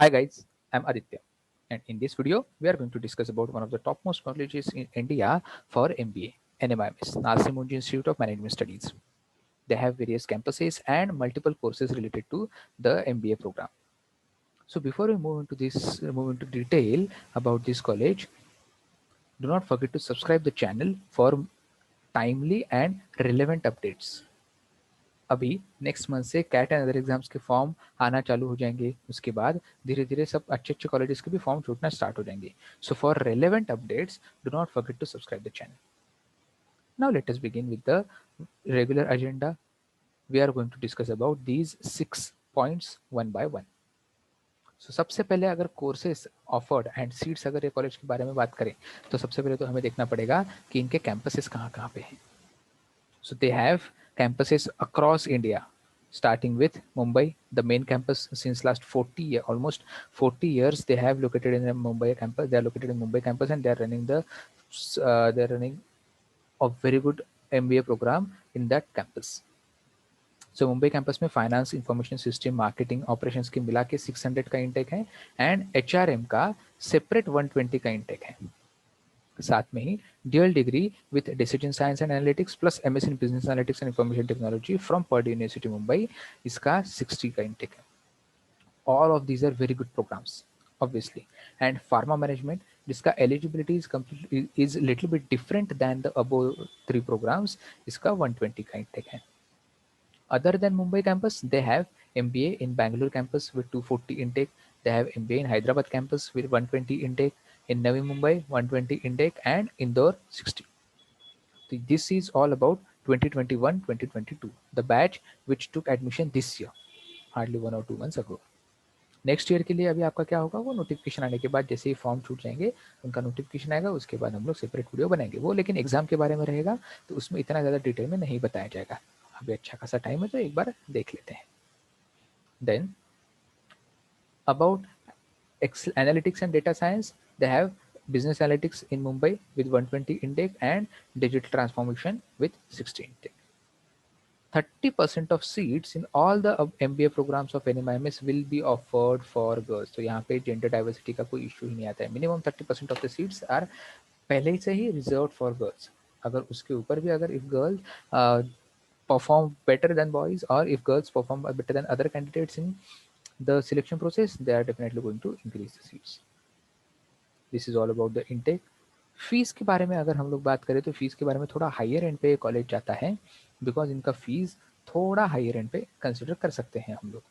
Hi guys, I'm Aditya, and in this video we are going to discuss about one of the topmost colleges in India for MBA, NMIMS, Narsee Institute of Management Studies. They have various campuses and multiple courses related to the MBA program. So before we move into detail about this college, do not forget to subscribe the channel for timely and relevant updates. अभी next month से cat and other exams के form आना चालू हो जाएंगे। उसके बाद धीरे धीरे सब अच्छे अच्छे कॉलेजेस के भी फॉर्म छूटना स्टार्ट हो जाएंगे। So for relevant updates do not forget to subscribe the channel. Now let us begin with the regular agenda. We are going to discuss about these 6 points one by one. So सबसे पहले अगर courses offered and seats अगर ये college के बारे में बात करें तो सबसे पहले तो हमें देखना पड़ेगा कि इनके कैंपसेस कहाँ कहाँ पे हैं। So they have campuses across India, starting with Mumbai, the main campus since last 40 years, almost 40 years. They have located in the Mumbai campus. They are located in Mumbai campus, and they are running a very good MBA program in that campus. So Mumbai campus में finance information system marketing operations की मिला के 600 का intake है and HRM का separate 120 का intake है। साथ में ही dual degree with decision science and analytics plus MS in business analytics and information technology from Purdue university Mumbai, इसका 60 का इंटेक है। All of these are very good programmes obviously. And pharma management जिसका eligibility is little bit different than the above 3 programmes, इसका 120 का intake है। Other than Mumbai campus, they have MBA in Bangalore campus with 240 intake. They have MBA in Hyderabad campus with 120 intake. In Navi Mumbai, 120 intake, and Indore 60. So this is all about 2021-2022, the batch which took admission this year, hardly 1 or 2 months ago. Next year के लिए अभी आपका क्या होगा, वो notification आने के बाद जैसे ही फॉर्म छूट जाएंगे उनका नोटिफिकेशन आएगा, उसके बाद हम लोग सेपरेट वीडियो बनाएंगे वो, लेकिन एग्जाम के बारे में रहेगा तो उसमें इतना ज़्यादा डिटेल में नहीं बताया जाएगा। अभी अच्छा खासा टाइम है तो एक बार देख लेते हैं। Then about analytics and data science, they have business analytics in Mumbai with 120 intake and digital transformation with 60 intake. 30% of seats in all the MBA programs of NMIMS will be offered for girls. तो यहाँ पे gender diversity का कोई issue ही नहीं आता है। Minimum 30% of the seats are पहले से ही रिजर्व फॉर गर्ल्स। अगर उसके ऊपर भी अगर if girl perform better than boys or if girls perform better than other candidates in the selection process, they are definitely going to increase the seats. This is all about the intake. Fees के बारे में अगर हम लोग बात करें तो fees के बारे में थोड़ा हायर एंड पे कॉलेज जाता है, बिकॉज इनका फीस थोड़ा हायर एंड पे कंसिडर कर सकते हैं हम लोग।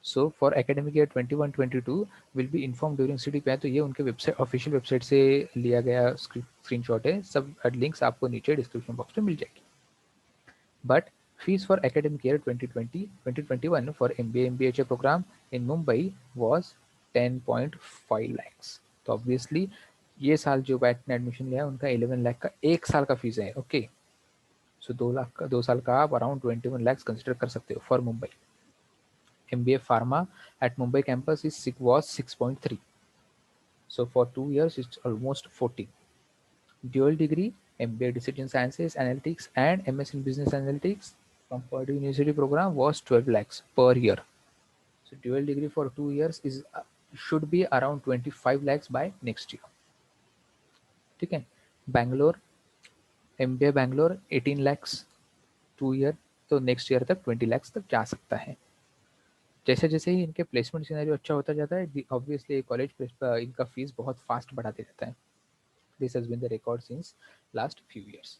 So for academic year 21-22 will be inform during city पे, तो ये उनके वेबसाइट ऑफिशियल वेबसाइट से लिया गया स्क्रीनशॉट है। सब लिंक्स आपको नीचे डिस्क्रिप्शन बॉक्स में मिल जाएगी। But fees for academic year 2020-2021 for MBA MBHA program in Mumbai was 10.5 lakhs। तो ऑब्वियसली ये साल जो बैच ने एडमिशन लिया उनका 11 लाख का एक साल का फीस है। ओके, सो 2 लाख का 2 साल का आप अराउंड 21 लाख कंसिडर कर सकते हो for Mumbai. MBA Pharma at Mumbai campus was 6.3, so for 2 years it's almost 40. Dual degree MBA Decision Sciences Analytics and MS in Business Analytics from Purdue University program was 12 lakhs per year. So dual degree for 2 years is should be around 25 lakhs by next year. ठीक है। Bangalore MBA Bangalore 18 lakhs 2 year, तो next year तक 20 lakhs तक जा सकता है। जैसे जैसे ही इनके प्लेसमेंट सिनेरियो अच्छा होता जाता है, ऑब्वियसली कॉलेज इनका फीस बहुत फास्ट बढ़ाते जाता है। This has been the record since last few years.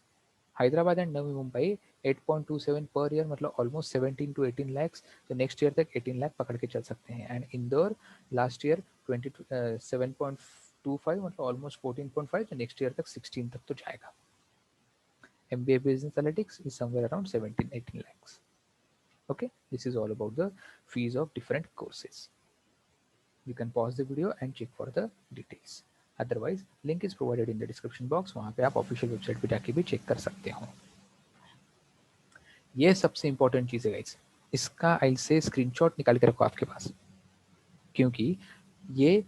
Hyderabad and Navi Mumbai 8.27 per year, मतलब almost 17 to 18 lakhs, तो नेक्स्ट ईयर तक 18 लाख पकड़ के चल सकते हैं। एंड इंदौर लास्ट ईयर 7.25, मतलब ऑलमोस्ट 14.5, तो नेक्स्ट ईयर तक 16 तक तो जाएगा। MBA Business Analytics is somewhere around 17-18 lakhs. Okay, this is all about the fees of different courses. You can pause the video and check for the details. Otherwise link is provided in the description box, वहां पे आप official website पे जाके भी check कर सकते हो। ये सबसे इंपॉर्टेंट चीज है गाइस, इसका आई से स्क्रीनशॉट निकाल के रखो आपके पास, क्योंकि ये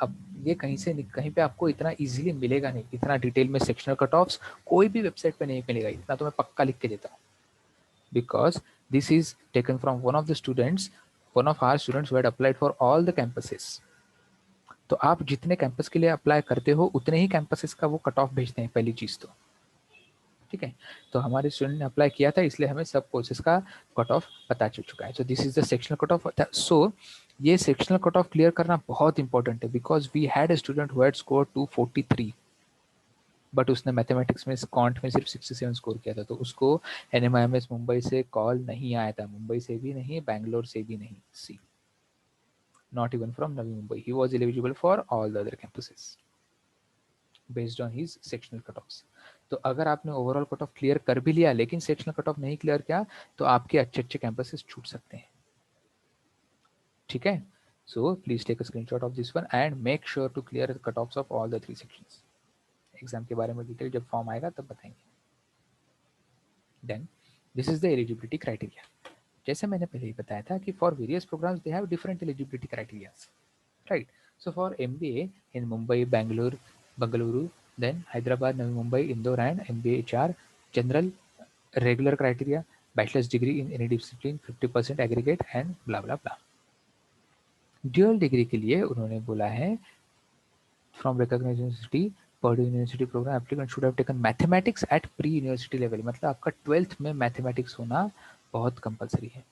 अब ये कहीं पे आपको इतना इजीली मिलेगा नहीं। इतना डिटेल में सेक्शनल कट ऑफ्स कोई भी वेबसाइट पे नहीं मिलेगा, इतना तो मैं पक्का लिख के देता हूँ, because this is taken from one of the students one of our students had applied for all the campuses. तो आप जितने कैंपस के लिए अप्लाई करते हो उतने ही कैंपसेस का वो कट ऑफ भेजते हैं, पहली चीज़ तो, ठीक है। तो हमारे स्टूडेंट ने अप्लाई किया था, इसलिए हमें सब कोर्सेज का कट ऑफ पता चल चुका है। So this is the sectional cut off. So ये सेक्शनल कट ऑफ क्लियर करना बहुत इंपॉर्टेंट है, because we had a student who had score 243, but उसने मैथमेटिक्स में क्वांट में सिर्फ 67 स्कोर किया था, तो उसको एनएमआईएमएस मुंबई से कॉल नहीं आया था, मुंबई से भी नहीं, बैंगलोर से भी नहीं, see not even from Navi Mumbai. He was eligible for all the other campuses based on his sectional cut off. तो अगर आपने ओवरऑल कट ऑफ क्लियर कर भी लिया लेकिन सेक्शनल कट ऑफ नहीं क्लियर किया, तो आपके अच्छे अच्छे कैंपसेस छूट सकते हैं, ठीक है। So please take a screenshot of this one and make sure to clear the cut offs of all the 3 sections. Exam के बारे में डिटेल जब फॉर्म आएगा तब बताएंगे। Then this is the eligibility criteria. जैसे मैंने पहले ही बताया था कि for various programmes they have different eligibility criterias, right. So for MBA in Mumbai, Bangalore, Bengaluru, then Hyderabad, Navi Mumbai, Indore, and MBA HR, general regular criteria, bachelor's degree in any discipline, 50% aggregate and blah blah blah. Dual degree के लिए उन्होंने बोला है from recognised university, Purdue university programme applicant should have taken mathematics at pre university level. मतलब आपका 12th में mathematics होना बहुत कंपलसरी है,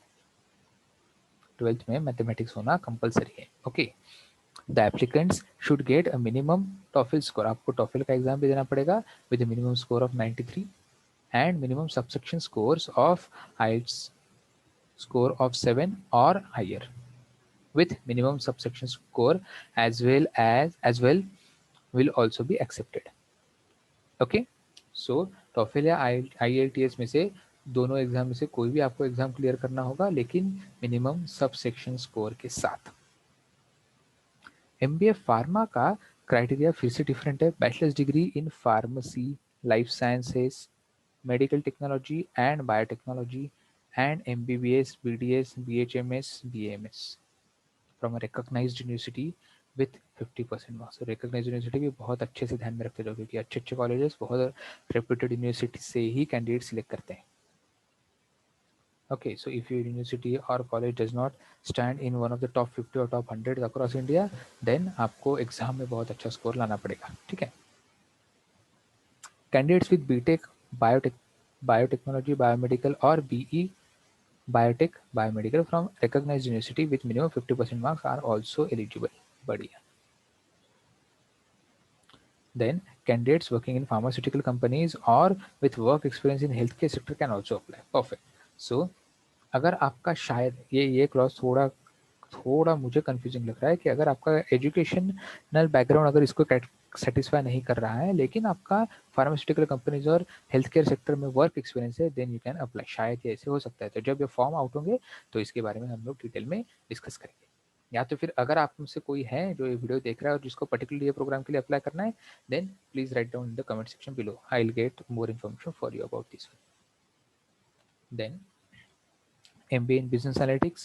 12th में मैथमेटिक्स होना कंपलसरी है, okay. The applicants should get a minimum TOEFL score. आपको TOEFL का एग्जाम भी देना पड़ेगा with a minimum score of 93 and minimum subsection scores of IELTS score of 7 or higher with minimum subsection score as well will also be accepted. Okay, so TOEFL या IELTS में से दोनों exam में से कोई भी आपको एग्जाम क्लियर करना होगा, लेकिन मिनिमम सबसेक्शन स्कोर के साथ। MBA फार्मा का क्राइटेरिया फिर से डिफरेंट है। Bachelors degree in pharmacy, life sciences, medical technology and biotechnology and MBBS, BDS, BHMS, BAMS from a recognised university with 50% marks. Recognised university भी बहुत अच्छे से ध्यान में रखते जाओ, क्योंकि अच्छे अच्छे कॉलेजेस बहुत रेप्यूटेड यूनिवर्सिटी से ही कैंडिडेट सिलेक्ट करते हैं। Okay, so if your university or college does not stand in one of the top 50 or top 100 across India, then आपको एग्जाम में बहुत अच्छा स्कोर लाना पड़ेगा, ठीक है। Candidates with BTech, biotechnology, biomedical और BE biotech biomedical from recognised university with minimum 50% marks are also eligible. बढ़िया। Then candidates working in pharmaceutical companies or with work experience in healthcare sector can also apply. Perfect. So अगर आपका शायद ये clause थोड़ा थोड़ा मुझे confusing लग रहा है कि अगर आपका एजुकेशनल बैकग्राउंड अगर इसको सेटिस्फाई नहीं कर रहा है, लेकिन आपका फार्मास्यूटिकल कंपनीज और हेल्थ केयर सेक्टर में वर्क एक्सपीरियंस है, देन यू कैन अप्लाई। शायद ये ऐसे हो सकता है। तो जब ये फॉर्म आउट होंगे तो इसके बारे में हम लोग डिटेल में डिस्कस करेंगे। या तो फिर अगर आप मुझसे कोई है जो ये वीडियो देख रहा है और जिसको पर्टिकुलरली ये प्रोग्राम के लिए अप्लाई करना है, then please write down in the comment section below. I will get more information for you about this one. देन MBA in Business Analytics,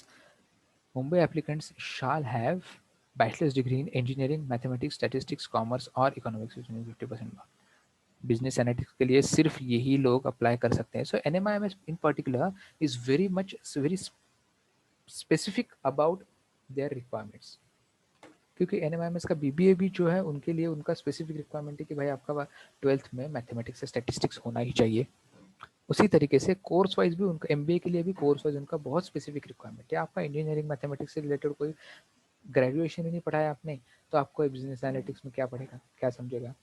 Mumbai applicants shall have bachelor's degree in engineering, mathematics, statistics, commerce or economics with 50% mark. Business analytics के लिए सिर्फ यही लोग apply कर सकते हैं। सो NMIMS in particular is very specific about their requirements, क्योंकि NMIMS का BBA भी जो है उनके लिए उनका स्पेसिफिक रिक्वायरमेंट है कि भाई आपका 12th में मैथमेटिक्स से स्टैटिस्टिक्स होना ही चाहिए। उसी तरीके से कोर्स वाइज भी उनका MBA के लिए भी कोर्स वाइज उनका बहुत स्पेसिफिक रिक्वायरमेंट है। आपका इंजीनियरिंग मैथमेटिक्स से रिलेटेड कोई ग्रेजुएशन ही नहीं पढ़ाया आपने, तो आपको बिजनेस एनालिटिक्स में क्या पढ़ेगा, क्या समझेगा?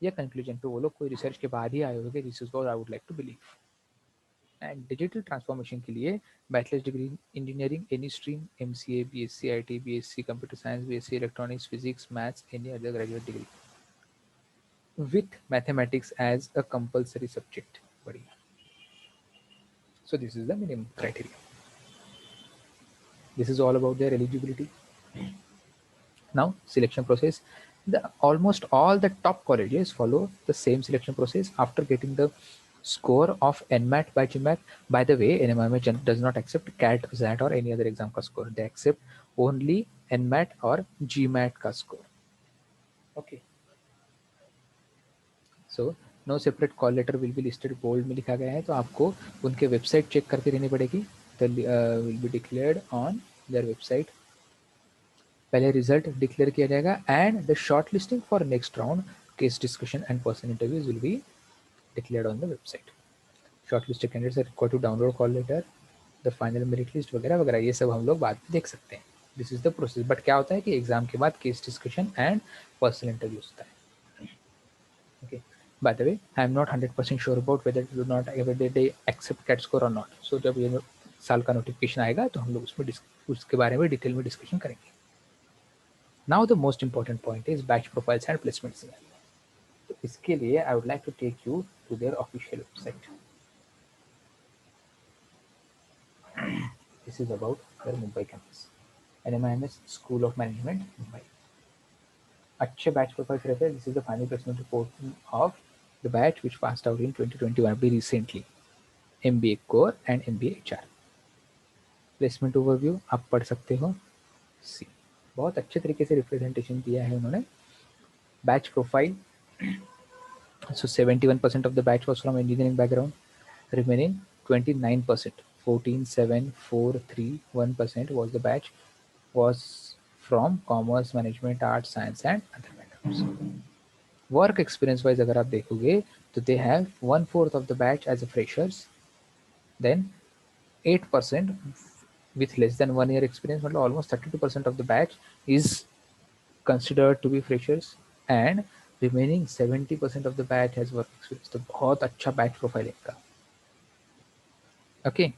या कंक्लूजन पे वो लोग कोई रिसर्च के बाद ही आए होंगे। This is what I would like to believe. And digital transformation के लिए bachelors degree engineering any stream, MCA, BSc IT, BSc computer science, BSc electronics, physics, maths, any other graduate degree with mathematics as a compulsory subject. बढ़िया। So this is the minimum criteria. This is all about their eligibility. Now selection process. Almost all the top colleges follow the same selection process after getting the score of NMAT by GMAT. By the way, NMIMS does not accept CAT, XAT or any other exam ka score. They accept only NMAT or GMAT ka score. Okay. So no separate call letter will be listed, bold में लिखा गया है, तो आपको उनके website check करते रहनी पड़ेगी। The will be declared on their website. पहले रिजल्ट डिक्लेयर किया जाएगा and the short listing for next round case discussion and personal interviews will be declared on the website. Short listed candidates are required to download call letter, the final merit list वगैरह वगैरह, ये सब हम लोग बाद में देख सकते हैं. This is the process. But क्या होता है कि एग्जाम के बाद case discussion and personal interviews होता है. Okay. By the way, I am not 100% sure about whether they do not whether they accept CAT score or not. So जब ये साल का नोटिफिकेशन आएगा तो हम लोग उसके बारे में डिटेल में डिस्कशन करेंगे. Now the most important point is batch profiles and placement scenario. तो इसके लिए I would like to take you to their official website. This is about their Mumbai campus. NMIMS School of Management, Mumbai. अच्छे batch profiles रहते हैं. This is the final placement report of the batch which passed out in 2021 अभी recently. MBA core and MBA HR. Placement overview आप पढ़ सकते हो. सी बहुत अच्छे तरीके से रिप्रेजेंटेशन दिया है उन्होंने. Batch profile. So 71% of the batch was from engineering background. Remaining 29%, 14, 7, 4, 3, 1% was the batch was from commerce, management, arts, science and other backgrounds. Work experience wise अगर आप देखोगे तो they have 1/4 of the batch as a freshers, then 8% with less than 1 year experience, मतलब almost 32% of the batch is considered to be freshers, and remaining 70% of the batch has work experience. तो बहुत अच्छा batch profile है इनका. Okay.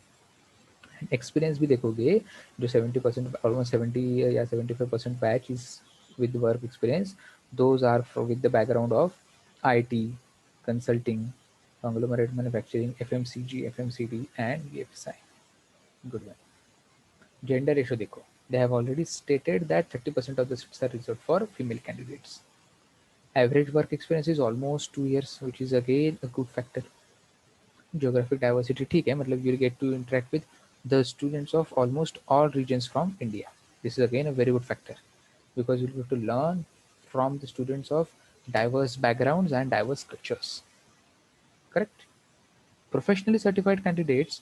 Experience भी देखोगे जो 70% almost 70 या 75% batch is with work experience. Those are with the background of IT, consulting, conglomerate manufacturing, FMCG, FMCD and BFSI. Good one. Gender ratio देखो. They have already stated that 30% of the seats are reserved for female candidates. Average work experience is almost 2 years, which is again a good factor. Geographic diversity ठीक है, मतलब you'll get to interact with the students of almost all regions from India. This is again a very good factor because you'll get to learn from the students of diverse backgrounds and diverse cultures. Correct? Professionally certified candidates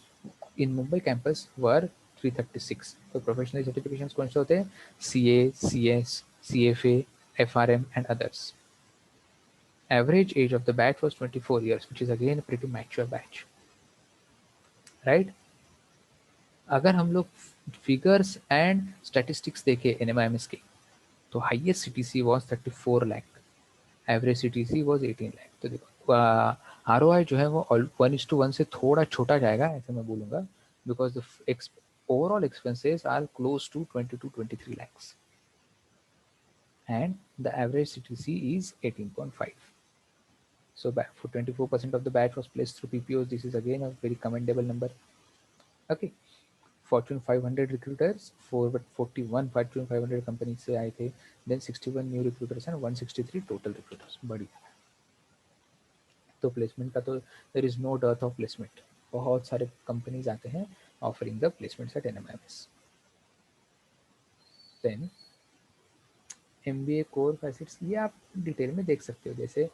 in Mumbai campus were 336. तो professional certifications कौन से होते हैं? CA, CS, CFA, FRM and others. Average age of the batch was 24 years, which is again a pretty mature batch. Right? अगर हम लोग figures and statistics देखें NMIMS के, तो highest CTC was 34 lakh, average CTC was 18 lakh. तो देखो ROI जो है वो 1:1 से थोड़ा छोटा जाएगा ऐसे मैं बोलूँगा, because the overall expenses are close to 22-23 lakhs and the average CTC is 18.5. So for 24% of the batch was placed through PPOs. This is again a very commendable number. Okay. Fortune 500 recruiters, 41 Fortune 500 company से आए थे. Then 61 new recruiters and 163 total recruiters. बढ़िया. तो placement का तो there is no dearth of placement. बहुत सारे companies आते हैं offering the placements at NMIMS. Then MBA core facets ये आप डिटेल में देख सकते हो. जैसे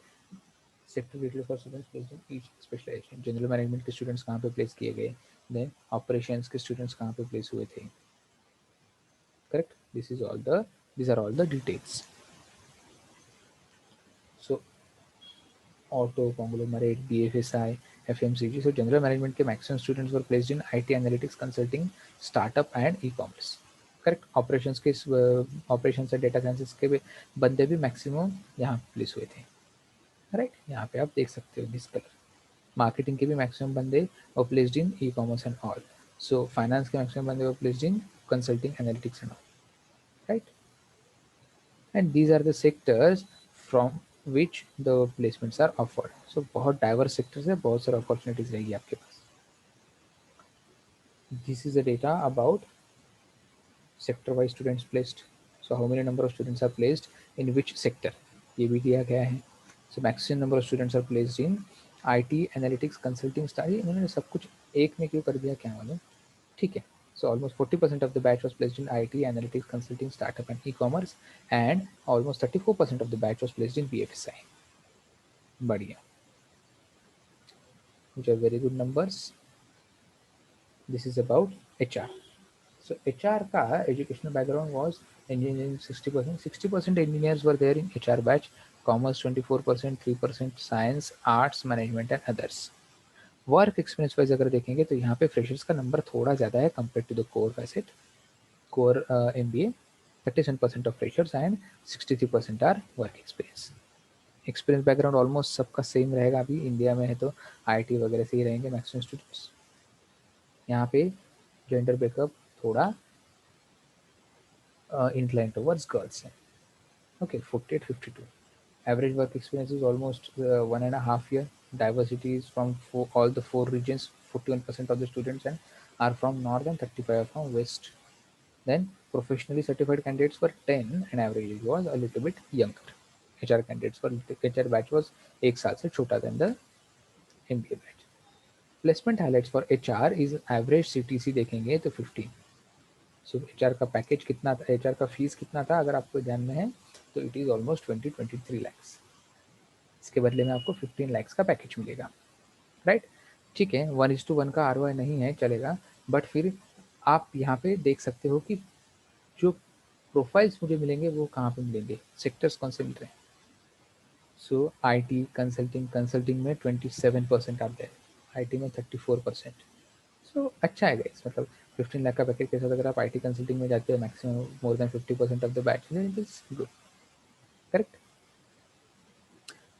sector detail for students placed in each specialisation. General management के स्टूडेंट्स कहाँ पे प्लेस किए गए. देन ऑपरेशंस के स्टूडेंट्स कहाँ पे प्लेस हुए थे. Correct? These are all the details. So auto, conglomerate, BFSI, FMCG. So general management के maximum students were placed in IT analytics, consulting, startup and e-commerce. Correct. Operations के operations और data sciences के बंदे भी maximum यहाँ place हुए थे. Right. यहाँ पे आप देख सकते हो दिस कलर. मार्केटिंग के भी मैक्सिमम बंदे were placed in ecommerce and all. So finance के मैक्सिमम बंदे were placed in consulting, analytics and all. Right. And these are the sectors from which the placements are offered. So बहुत diverse sectors है, बहुत सारे opportunities रहेगी आपके पास. This is the data about sector wise students placed. So how many number of students are placed in which sector, ये भी दिया गया है. So maximum number of students are placed in IT, analytics, consulting, study. इन्होंने सब कुछ एक में क्यों कर दिया क्या मालूम. ठीक है. So almost 40% of the batch was placed in IT, analytics, consulting, startup and e-commerce, and almost 34% of the batch was placed in BFSI. बढ़िया. Which are very good numbers. This is about HR. So HR का educational background was engineering 60%. 60% engineers were there in HR batch, commerce 24%, 3% science, arts, management and others. Work experience wise अगर देखेंगे तो यहाँ पे freshers का number थोड़ा ज़्यादा है compare to the core facet core MBA. 37% of freshers and 63% are work experience. Experience background almost सबका सेम रहेगा. अभी इंडिया में है तो IT वगैरह से ही रहेंगे मैक्सिमम स्टूडेंट्स. यहाँ पे जेंडर ब्रेकअप थोड़ा inclined towards girls. Okay, 48-52. Average work experience is almost 1.5 year. Diversity is from all the 4 regions. 41% of the students are from north and 35 are from west. Then professionally certified candidates were 10 and average age was a little bit younger. HR candidates were HR batch was 1 साल से छोटा than the MBA batch. Placement highlights for HR is average CTC देखेंगे तो 15. सो HR का package कितना था, HR का fees कितना था अगर आपको ध्यान में है तो इट इज़ ऑलमोस्ट 23 lakhs. इसके बदले में आपको 15 lakhs का पैकेज मिलेगा. राइट, ठीक है. 1:1 का ROI नहीं है, चलेगा. बट फिर आप यहाँ पे देख सकते हो कि जो प्रोफाइल्स मुझे मिलेंगे वो कहाँ पे मिलेंगे, सेक्टर्स कौन से मिल रहे हैं. सो IT कंसल्टिंग में 27% आते हैं, IT में 34%. सो अच्छा है गाइस. मतलब 15 लाख का पैकेज के साथ अगर आप IT कंसल्टिंग में जाते हो maximum more than 50% of the batch, then it is good. Correct.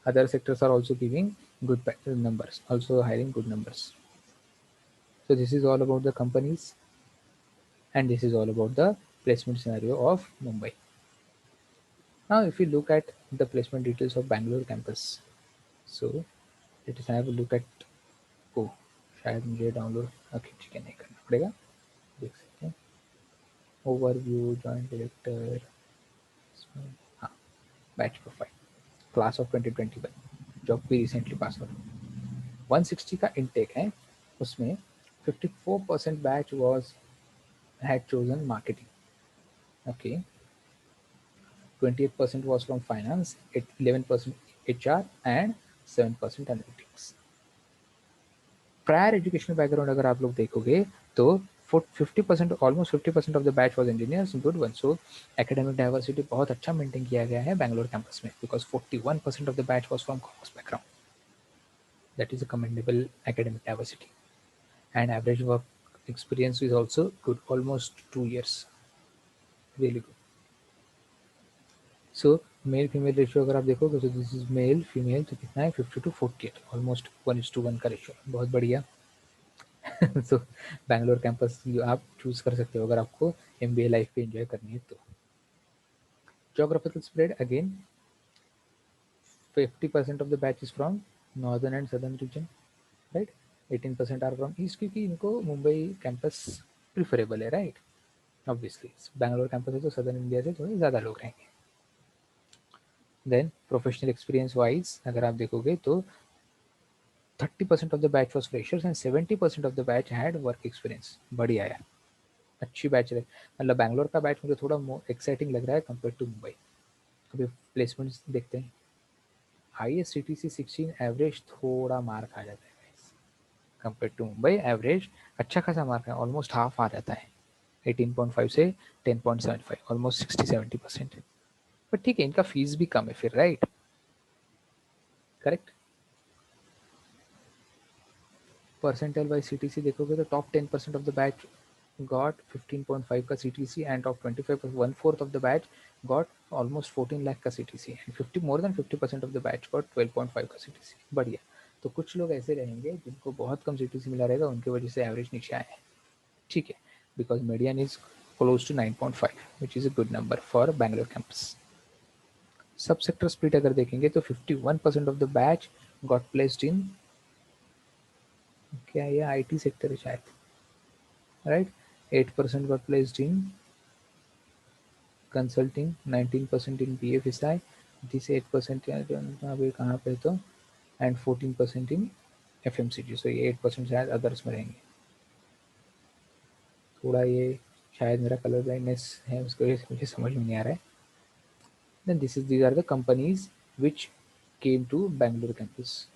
Other sectors are also giving good numbers, also hiring good numbers. So this is all about the companies and this is all about the placement scenario of Mumbai. Now if you look at the placement details of Bangalore campus, so let us have a look at, oh शायद मुझे download, okay ठीक है, नहीं करना पड़ेगा, देख सकते हैं. ओवरव्यू, जॉइंट डायरेक्टर, हाँ, बैच प्रोफाइल, क्लास ऑफ 2021, जो भी रिसेंटली पास आउट. 160 का इनटेक है, उसमें 54% batch was had chosen marketing. Okay, 28% was from finance, 11% HR and 7% analytics. Prior educational background अगर आप लोग देखोगे तो 50% almost 50% of the batch was engineers. Good one. So academic diversity बहुत अच्छा मेंटेन किया गया है बैंगलोर कैंपस में, because 41% of the batch was from commerce background. That is a commendable academic diversity. And average work experience is also good, almost 2 years, really good. So male female ratio अगर आप देखोगे तो this is male female तो कितना है 50-48, almost 1:1 का ratio, बहुत बढ़िया. सो बैंगलोर कैंपस आप चूज कर सकते हो अगर आपको MBA लाइफ पे एंजॉय करनी है तो. Geographical spread again, 50% of the batch is from northern and southern region, right? 18% are from east, क्योंकि इनको मुंबई कैंपस प्रिफरेबल है, राइट. ऑब्वियसली बैंगलोर कैंपस है तो सदर्न इंडिया से थोड़े ज़्यादा लोग रहेंगे. देन प्रोफेशनल एक्सपीरियंस वाइज अगर आप देखोगे तो 30% of the batch was freshers and 70% of the batch had work experience. बढ़िया है, अच्छी बैच है. मतलब बैंगलोर का बैच मुझे थोड़ा एक्साइटिंग लग रहा है कंपेयर टू मुंबई. अभी प्लेसमेंट्स देखते हैं. हाईएस्ट CTC 16, एवरेज थोड़ा मार खा जाता है कंपेयर टू मुंबई. एवरेज अच्छा खासा मार्क है, ऑलमोस्ट हाफ आ जाता है, 18.5 से 10.75, ऑलमोस्ट 60-70%. बट ठीक है, इनका फीस भी कम है फिर, right. Correct. Percentile by CTC देखोगे तो top 10% of the batch got 15.5 का CTC and top 25, 1/4 of the batch got almost 14 lakh का CTC and 50 more than 50% of the batch got 12.5 का CTC. बढ़िया. तो कुछ लोग ऐसे रहेंगे जिनको बहुत कम CTC मिला रहेगा, उनकी वजह से एवरेज नीचे आए हैं. ठीक है, because median is close to 9.5 which is a good number for Bangalore campus. Sub sector split अगर देखेंगे तो 51% of the batch got placed in, क्या ये IT सेक्टर है शायद, right. 8% got placed in consulting, 19% in BFSI, this 8% अभी कहाँ पे तो, एंड 14% इन FMCG. सो ये 8% शायद अदर्स में रहेंगे. थोड़ा ये शायद मेरा कलर ब्लाइंडनेस है, उसकी वजह से मुझे समझ में नहीं आ रहा है. Then these are the companies which came to Bangalore campus.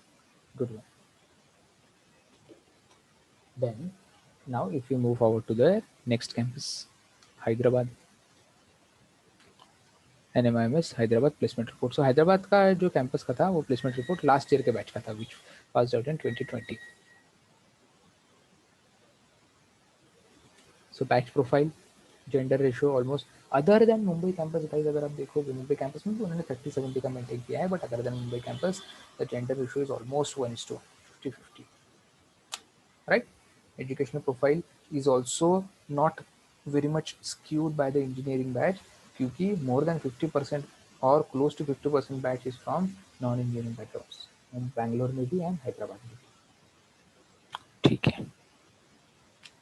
Good one. Then now if we move forward to the next campus, Hyderabad, NMIMS Hyderabad placement report. So Hyderabad का जो कैंपस का था वो प्लेसमेंट रिपोर्ट लास्ट ईयर के batch का था, which pass out in 2020। So batch profile, gender ratio almost other than Mumbai campus guys, अगर आप देखोगे मुंबई कैंपस में तो उन्होंने 30-70 का मेंटेन किया है, but other than Mumbai campus the gender ratio is almost 1:50-50, right? Educational profile is also not very much skewed by the engineering batch, क्योंकि more than 50% or close to 50% batch is from non-engineering backgrounds, Bangalore में भी and Hyderabad में भी। ठीक है,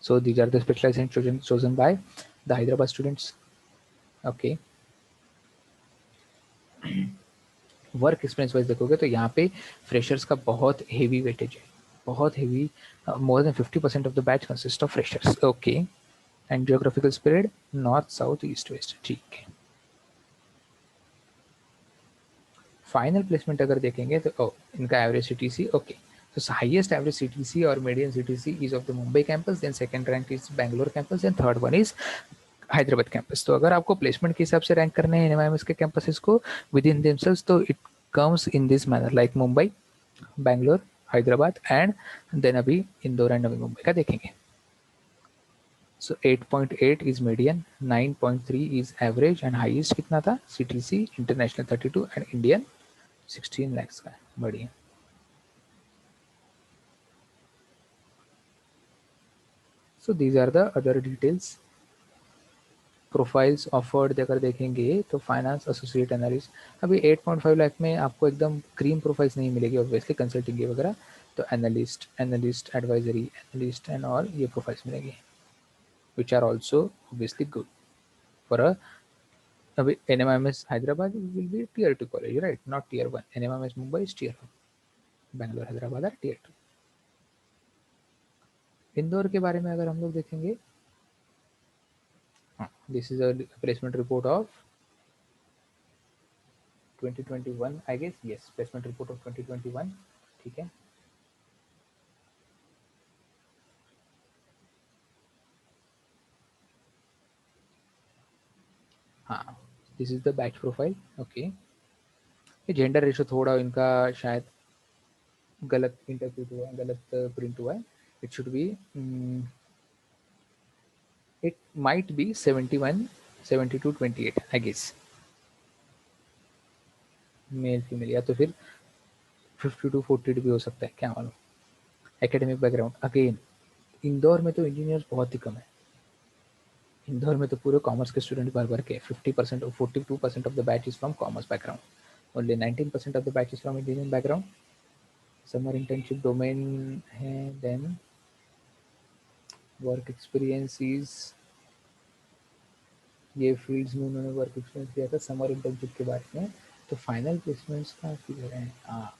so these are the specialization chosen by the Hyderabad students. Okay, work experience wise देखोगे तो यहाँ पे फ्रेशर्स का बहुत हेवी वेटेज है, बहुत heavy, more than 50% of the batch consist of freshers. Okay, and geographical spread north south east west. ठीक है, फाइनल प्लेसमेंट अगर देखेंगे तो इनका average CTC, okay, so highest average CTC or median CTC is of the Mumbai campus, then second rank is Bangalore campus, and third one is Hyderabad campus. तो अगर आपको placement के हिसाब से रैंक करने हैं एनएमआईएमएस के कैंपसेस को विद इन देमसेल्व्स, तो it comes in this manner, like Mumbai, Bangalore, Hyderabad and then अभी इंदौर एंड नवी मुंबई का देखेंगे। So 8.8 is median, 9.3 is average and highest कितना था CTC international 32 and Indian 16 lakhs का। बढ़िया। So these are the other details. Profiles offered अगर देखेंगे तो फाइनेंस एसोसिएट एनालिस्ट, अभी 8.5 लाख में आपको एकदम क्रीम प्रोफाइल्स नहीं मिलेगी ऑब्वियसली, कंसल्टिंग वगैरह, तो analyst advisory analyst and all ये प्रोफाइल्स मिलेंगे, which are also obviously good for a, अभी NMIMS Hyderabad will be tier 2 college, right, not tier 1। NMIMS Mumbai is tier 1, Bangalore Hyderabad are tier 2। Indore के बारे में अगर हम लोग देखेंगे, this is a placement report of 2021 I guess, yes, placement report of 2021। ठीक है, हाँ, this is the batch profile. Okay, ये जेंडर रेशो थोड़ा इनका शायद गलत इंटरप्रेट हुआ है, गलत प्रिंट हुआ है। It should be, it might be 71 72 28 I guess, male female, या तो फिर 50-40 भी हो सकता है, क्या मालूम। एकेडमिक बैकग्राउंड अगेन, इंदौर में तो इंजीनियर्स बहुत ही कम है, इंदौर में तो पूरे कॉमर्स के स्टूडेंट भर भर के 50% और 42% of the batch is from commerce background, only 19% of the batch is from engineering background. Summer internship domain है, देन वर्क एक्सपीरियंस इज, ये फील्ड्स में उन्होंने वर्क एक्सपीरियंस किया था समर इंटर्नशिप के बारे में। तो फाइनल प्लेसमेंट्स का फिगर है, हाँ,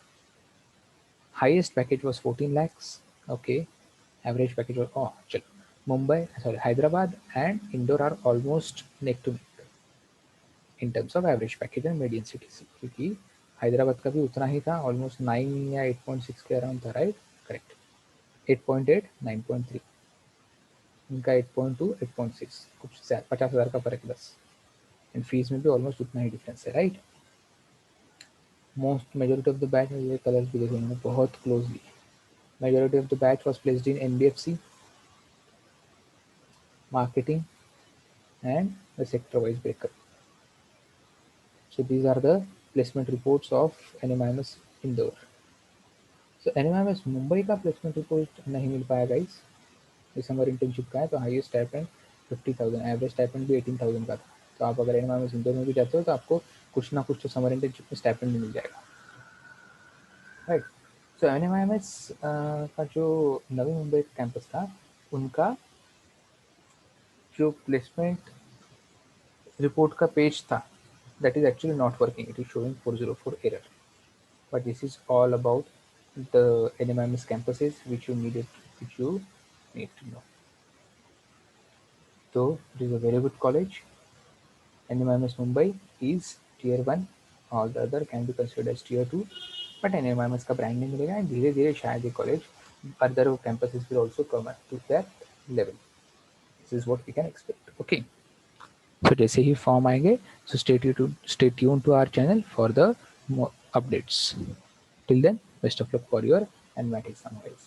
highest package was 14 lakhs, okay, average package was, चलो, Mumbai, sorry, Hyderabad and Indore are almost neck to neck in terms of average package and median CTC, क्योंकि हैदराबाद का भी उतना ही था, ऑलमोस्ट 9 या 8.6 के अराउंड था, राइट, करेक्ट, 8.8 9.3, इनका 8.2 8.6, कुछ 50,000 का फर्क बस, एंड फीस में भी ऑलमोस्ट उतना ही डिफरेंस है, right. Most majority of the batch में ये कलर्स भी देखे मैंने बहुत closely, majority of the batch was placed in NBFC, marketing and the sector wise breakup. So these are the placement reports of NMIMS Indore. So NMIMS Mumbai का placement report नहीं मिल पाया guys, ये समर इंटर्नशिप का है, तो highest stipend 50,000, average stipend भी 18,000 का था। तो आप अगर NMIMS इंदौर में भी जाते हो तो आपको कुछ ना कुछ तो समर इंटर्नशिप में स्टाइपेंड भी मिल जाएगा, राइट। सो NMIMS का जो नवी मुंबई कैंपस था, उनका जो प्लेसमेंट रिपोर्ट का पेज था, that is actually not working, it is showing 404 error, but this is all about the NMIMS campuses which you need to know. So it is a very good college. NMIMS Mumbai is tier 1, all the other can be considered as tier 2, but NMIMS का brand नहीं मिलेगा, and धीरे धीरे शायद ये college other campuses will also come up to that level. This is what we can expect. Okay, सो जैसे ही form आएंगे, so stay tuned to our channel for the updates. Till then, best of luck for your NMAT exam guys.